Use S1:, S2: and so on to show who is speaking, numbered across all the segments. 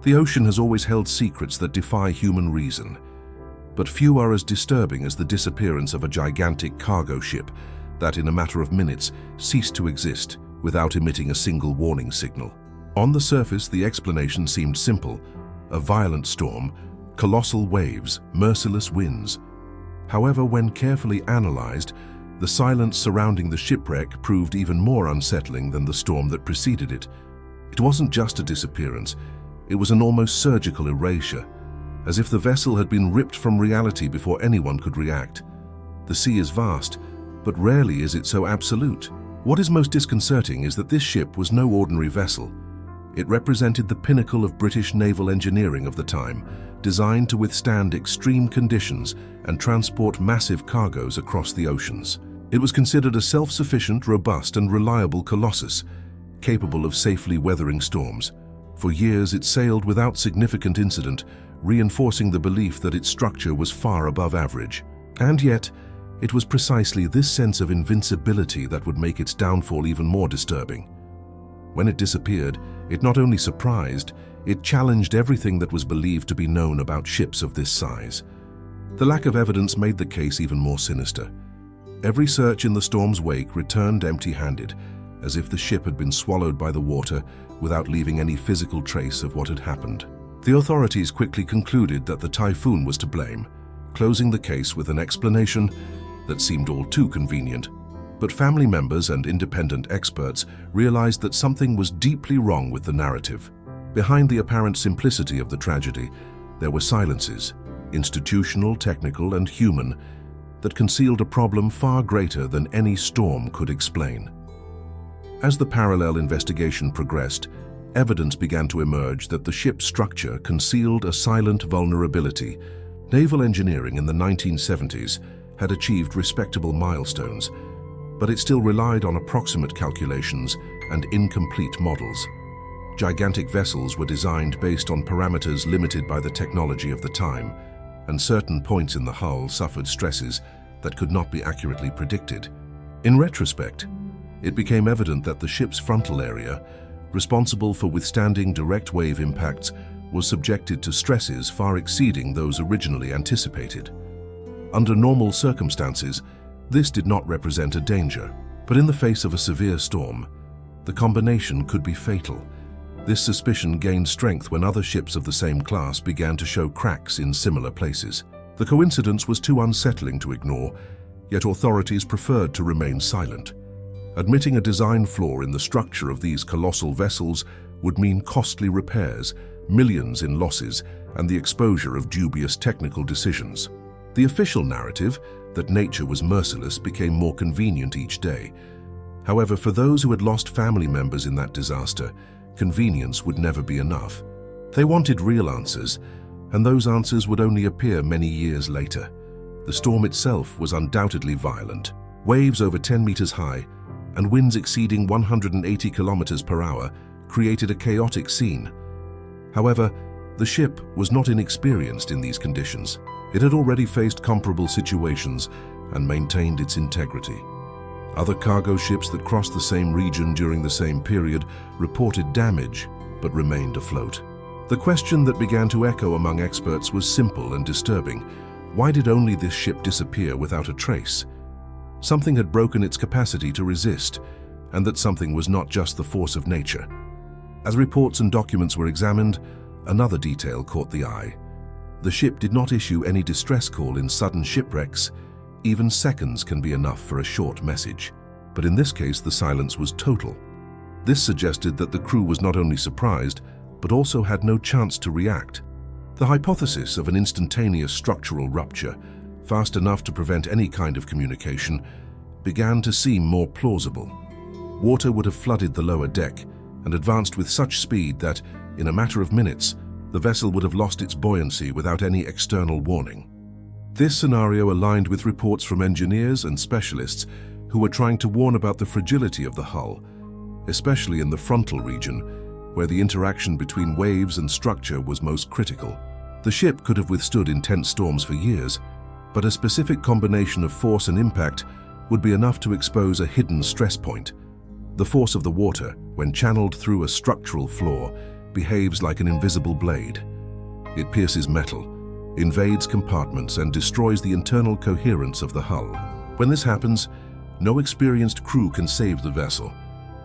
S1: The ocean has always held secrets that defy human reason, but few are as disturbing as the disappearance of a gigantic cargo ship that in a matter of minutes ceased to exist without emitting a single warning signal. On the surface, the explanation seemed simple: a violent storm, colossal waves, merciless winds. However, when carefully analyzed, the silence surrounding the shipwreck proved even more unsettling than the storm that preceded it. It wasn't just a disappearance, it was an almost surgical erasure, as if the vessel had been ripped from reality before anyone could react. The sea is vast, but rarely is it so absolute. What is most disconcerting is that this ship was no ordinary vessel. It represented the pinnacle of British naval engineering of the time, designed to withstand extreme conditions and transport massive cargoes across the oceans. It was considered a self-sufficient, robust and reliable colossus, capable of safely weathering storms. For years it sailed without significant incident, reinforcing the belief that its structure was far above average. And yet, it was precisely this sense of invincibility that would make its downfall even more disturbing. When it disappeared, it not only surprised, it challenged everything that was believed to be known about ships of this size. The lack of evidence made the case even more sinister. Every search in the storm's wake returned empty-handed, as if the ship had been swallowed by the water without leaving any physical trace of what had happened. The authorities quickly concluded that the typhoon was to blame, closing the case with an explanation that seemed all too convenient. But family members and independent experts realized that something was deeply wrong with the narrative. Behind the apparent simplicity of the tragedy, there were silences, institutional, technical, and human, that concealed a problem far greater than any storm could explain. As the parallel investigation progressed, evidence began to emerge that the ship's structure concealed a silent vulnerability. Naval engineering in the 1970s had achieved respectable milestones, but it still relied on approximate calculations and incomplete models. Gigantic vessels were designed based on parameters limited by the technology of the time, and certain points in the hull suffered stresses that could not be accurately predicted. In retrospect, it became evident that the ship's frontal area, responsible for withstanding direct wave impacts, was subjected to stresses far exceeding those originally anticipated. Under normal circumstances, this did not represent a danger, but in the face of a severe storm, the combination could be fatal. This suspicion gained strength when other ships of the same class began to show cracks in similar places. The coincidence was too unsettling to ignore, yet authorities preferred to remain silent. Admitting a design flaw in the structure of these colossal vessels would mean costly repairs, millions in losses, and the exposure of dubious technical decisions. The official narrative, that nature was merciless, became more convenient each day. However, for those who had lost family members in that disaster, convenience would never be enough. They wanted real answers, and those answers would only appear many years later. The storm itself was undoubtedly violent. Waves over 10 meters high and winds exceeding 180 kilometers per hour created a chaotic scene. However, the ship was not inexperienced in these conditions. It had already faced comparable situations and maintained its integrity. Other cargo ships that crossed the same region during the same period reported damage, but remained afloat. The question that began to echo among experts was simple and disturbing. Why did only this ship disappear without a trace? Something had broken its capacity to resist, and that something was not just the force of nature. As reports and documents were examined, another detail caught the eye. The ship did not issue any distress call in sudden shipwrecks. Even seconds can be enough for a short message. But in this case, the silence was total. This suggested that the crew was not only surprised, but also had no chance to react. The hypothesis of an instantaneous structural rupture, fast enough to prevent any kind of communication, began to seem more plausible. Water would have flooded the lower deck and advanced with such speed that, in a matter of minutes, the vessel would have lost its buoyancy without any external warning. This scenario aligned with reports from engineers and specialists who were trying to warn about the fragility of the hull, especially in the frontal region, where the interaction between waves and structure was most critical. The ship could have withstood intense storms for years, but a specific combination of force and impact would be enough to expose a hidden stress point. The force of the water, when channeled through a structural flaw, behaves like an invisible blade. It pierces metal, invades compartments, and destroys the internal coherence of the hull. When this happens, no experienced crew can save the vessel.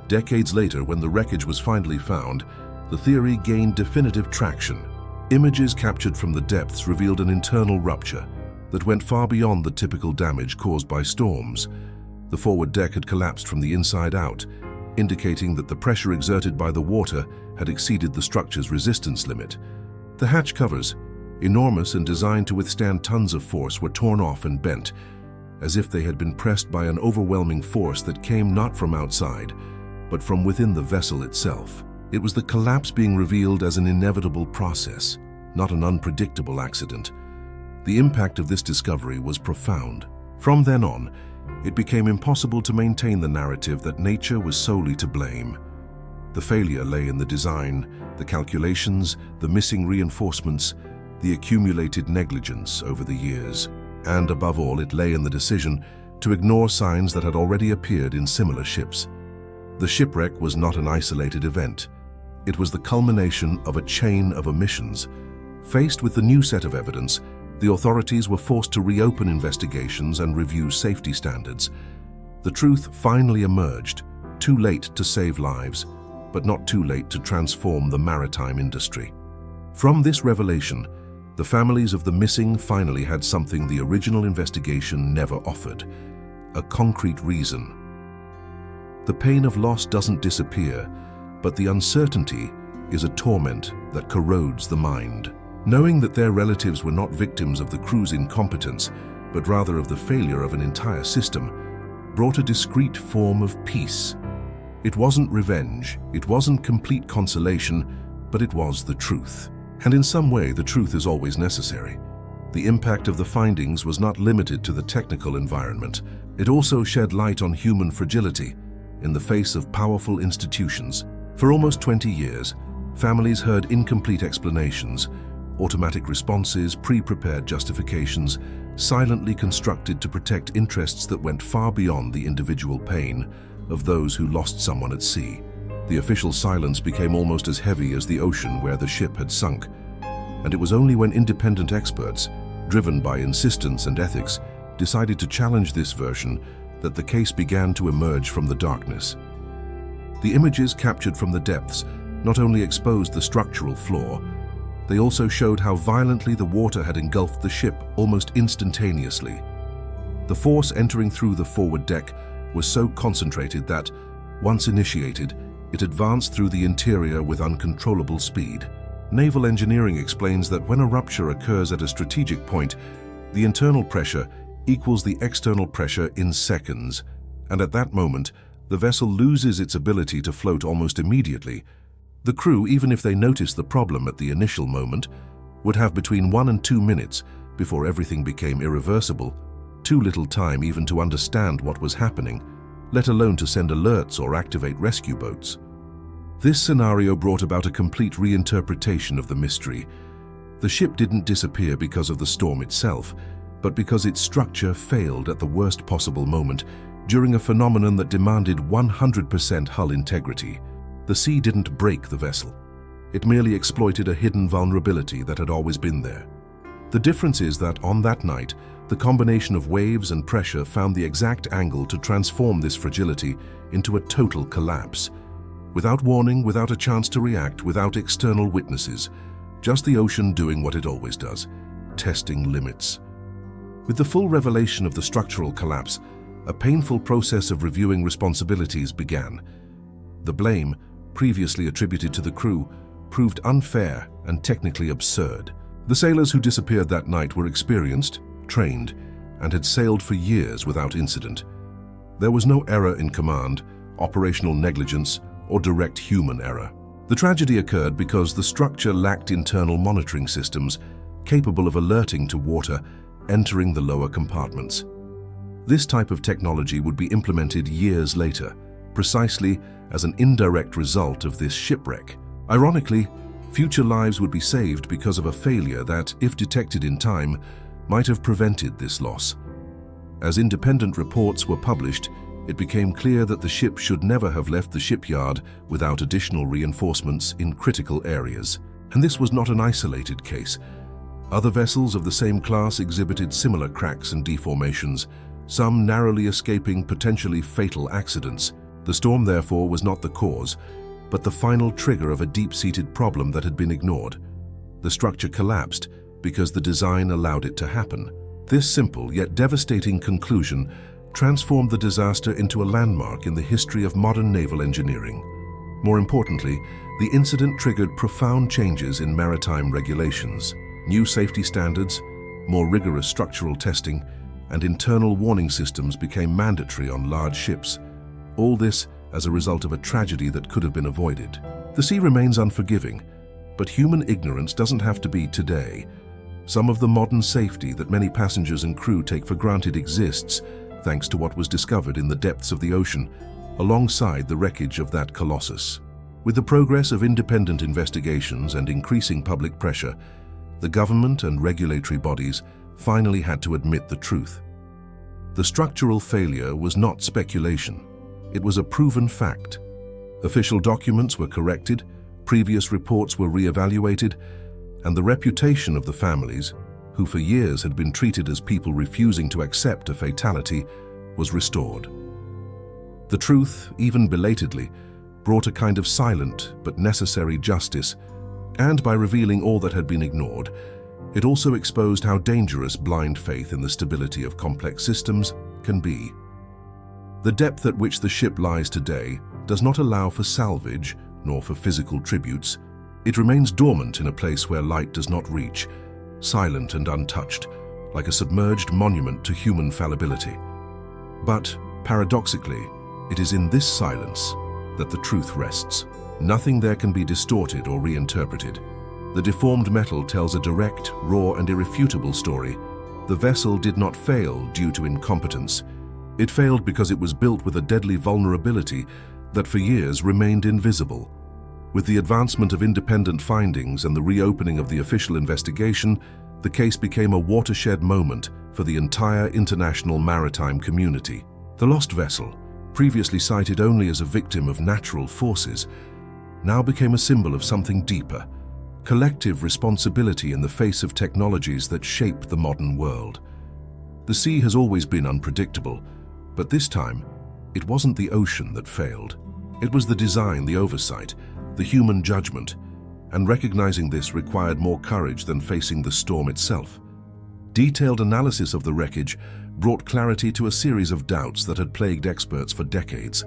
S1: Decades later, when the wreckage was finally found, the theory gained definitive traction. Images captured from the depths revealed an internal rupture that went far beyond the typical damage caused by storms. The forward deck had collapsed from the inside out, indicating that the pressure exerted by the water had exceeded the structure's resistance limit. The hatch covers, enormous and designed to withstand tons of force, were torn off and bent, as if they had been pressed by an overwhelming force that came not from outside, but from within the vessel itself. It was the collapse being revealed as an inevitable process, not an unpredictable accident. The impact of this discovery was profound. From then on, it became impossible to maintain the narrative that nature was solely to blame. The failure lay in the design, the calculations, the missing reinforcements, the accumulated negligence over the years. And above all, it lay in the decision to ignore signs that had already appeared in similar ships. The shipwreck was not an isolated event. It was the culmination of a chain of omissions. Faced with the new set of evidence, the authorities were forced to reopen investigations and review safety standards. The truth finally emerged, too late to save lives, but not too late to transform the maritime industry. From this revelation, the families of the missing finally had something the original investigation never offered: a concrete reason. The pain of loss doesn't disappear, but the uncertainty is a torment that corrodes the mind. Knowing that their relatives were not victims of the crew's incompetence, but rather of the failure of an entire system, brought a discrete form of peace. It wasn't revenge, it wasn't complete consolation, but it was the truth. And in some way, the truth is always necessary. The impact of the findings was not limited to the technical environment. It also shed light on human fragility in the face of powerful institutions. For almost 20 years, families heard incomplete explanations, automatic responses, pre-prepared justifications, silently constructed to protect interests that went far beyond the individual pain of those who lost someone at sea. The official silence became almost as heavy as the ocean where the ship had sunk, and it was only when independent experts, driven by insistence and ethics, decided to challenge this version that the case began to emerge from the darkness. The images captured from the depths not only exposed the structural flaw, they also showed how violently the water had engulfed the ship almost instantaneously. The force entering through the forward deck was so concentrated that, once initiated, it advanced through the interior with uncontrollable speed. Naval engineering explains that when a rupture occurs at a strategic point, the internal pressure equals the external pressure in seconds, and at that moment, the vessel loses its ability to float almost immediately. The crew, even if they noticed the problem at the initial moment, would have between 1 and 2 minutes before everything became irreversible, too little time even to understand what was happening, let alone to send alerts or activate rescue boats. This scenario brought about a complete reinterpretation of the mystery. The ship didn't disappear because of the storm itself, but because its structure failed at the worst possible moment during a phenomenon that demanded 100% hull integrity. The sea didn't break the vessel. It merely exploited a hidden vulnerability that had always been there. The difference is that on that night, the combination of waves and pressure found the exact angle to transform this fragility into a total collapse. Without warning, without a chance to react, without external witnesses, just the ocean doing what it always does, testing limits. With the full revelation of the structural collapse, a painful process of reviewing responsibilities began. The blame, previously attributed to the crew, proved unfair and technically absurd. The sailors who disappeared that night were experienced, trained, and had sailed for years without incident. There was no error in command, operational negligence, or direct human error. The tragedy occurred because the structure lacked internal monitoring systems capable of alerting to water entering the lower compartments. This type of technology would be implemented years later, precisely as an indirect result of this shipwreck. Ironically, future lives would be saved because of a failure that, if detected in time, might have prevented this loss. As independent reports were published, it became clear that the ship should never have left the shipyard without additional reinforcements in critical areas. And this was not an isolated case. Other vessels of the same class exhibited similar cracks and deformations, some narrowly escaping potentially fatal accidents. The storm, therefore, was not the cause, but the final trigger of a deep-seated problem that had been ignored. The structure collapsed because the design allowed it to happen. This simple yet devastating conclusion transformed the disaster into a landmark in the history of modern naval engineering. More importantly, the incident triggered profound changes in maritime regulations. New safety standards, more rigorous structural testing, and internal warning systems became mandatory on large ships. All this as a result of a tragedy that could have been avoided. The sea remains unforgiving, but human ignorance doesn't have to be today. Some of the modern safety that many passengers and crew take for granted exists thanks to what was discovered in the depths of the ocean, alongside the wreckage of that colossus. With the progress of independent investigations and increasing public pressure, the government and regulatory bodies finally had to admit the truth. The structural failure was not speculation. It was a proven fact. Official documents were corrected, previous reports were re-evaluated, and the reputation of the families, who for years had been treated as people refusing to accept a fatality, was restored. The truth, even belatedly, brought a kind of silent but necessary justice, and by revealing all that had been ignored, it also exposed how dangerous blind faith in the stability of complex systems can be. The depth at which the ship lies today does not allow for salvage nor for physical tributes. It remains dormant in a place where light does not reach, silent and untouched, like a submerged monument to human fallibility. But, paradoxically, it is in this silence that the truth rests. Nothing there can be distorted or reinterpreted. The deformed metal tells a direct, raw, and irrefutable story. The vessel did not fail due to incompetence. It failed because it was built with a deadly vulnerability that for years remained invisible. With the advancement of independent findings and the reopening of the official investigation, the case became a watershed moment for the entire international maritime community. The lost vessel, previously cited only as a victim of natural forces, now became a symbol of something deeper, collective responsibility in the face of technologies that shape the modern world. The sea has always been unpredictable, but this time, it wasn't the ocean that failed. It was the design, the oversight, the human judgment, and recognizing this required more courage than facing the storm itself. Detailed analysis of the wreckage brought clarity to a series of doubts that had plagued experts for decades.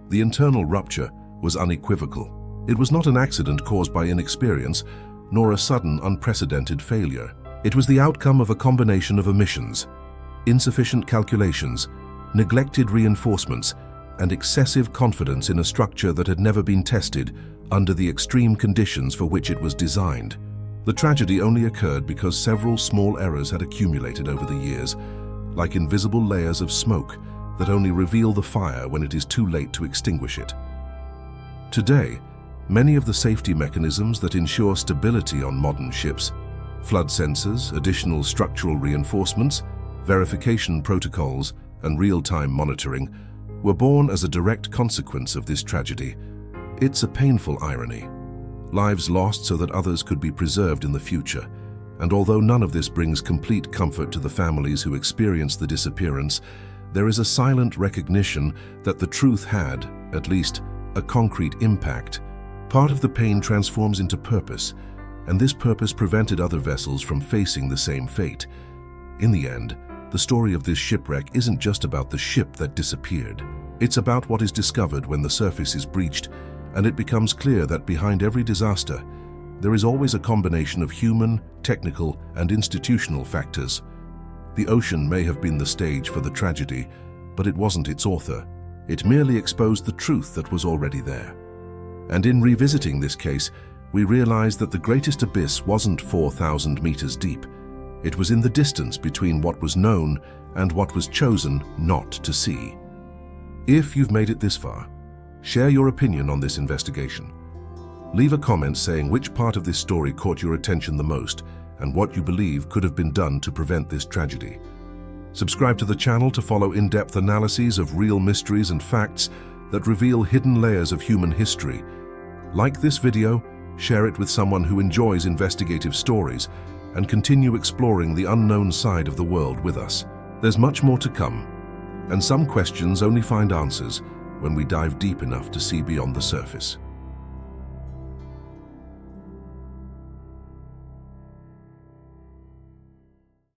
S1: The internal rupture was unequivocal. It was not an accident caused by inexperience, nor a sudden, unprecedented failure. It was the outcome of a combination of omissions, insufficient calculations, neglected reinforcements, and excessive confidence in a structure that had never been tested under the extreme conditions for which it was designed. The tragedy only occurred because several small errors had accumulated over the years, like invisible layers of smoke that only reveal the fire when it is too late to extinguish it. Today, many of the safety mechanisms that ensure stability on modern ships, flood sensors, additional structural reinforcements, verification protocols, and real-time monitoring, were born as a direct consequence of this tragedy. It's a painful irony. Lives lost so that others could be preserved in the future. And although none of this brings complete comfort to the families who experienced the disappearance, there is a silent recognition that the truth had, at least, a concrete impact. Part of the pain transforms into purpose, and this purpose prevented other vessels from facing the same fate. In the end, the story of this shipwreck isn't just about the ship that disappeared. It's about what is discovered when the surface is breached, and it becomes clear that behind every disaster, there is always a combination of human, technical, and institutional factors. The ocean may have been the stage for the tragedy, but it wasn't its author. It merely exposed the truth that was already there. And in revisiting this case, we realize that the greatest abyss wasn't 4,000 meters deep. It was in the distance between what was known and what was chosen not to see. If you've made it this far, share your opinion on this investigation. Leave a comment saying which part of this story caught your attention the most and what you believe could have been done to prevent this tragedy. Subscribe to the channel to follow in-depth analyses of real mysteries and facts that reveal hidden layers of human history. Like this video, share it with someone who enjoys investigative stories, and continue exploring the unknown side of the world with us. There's much more to come, and some questions only find answers when we dive deep enough to see beyond the surface.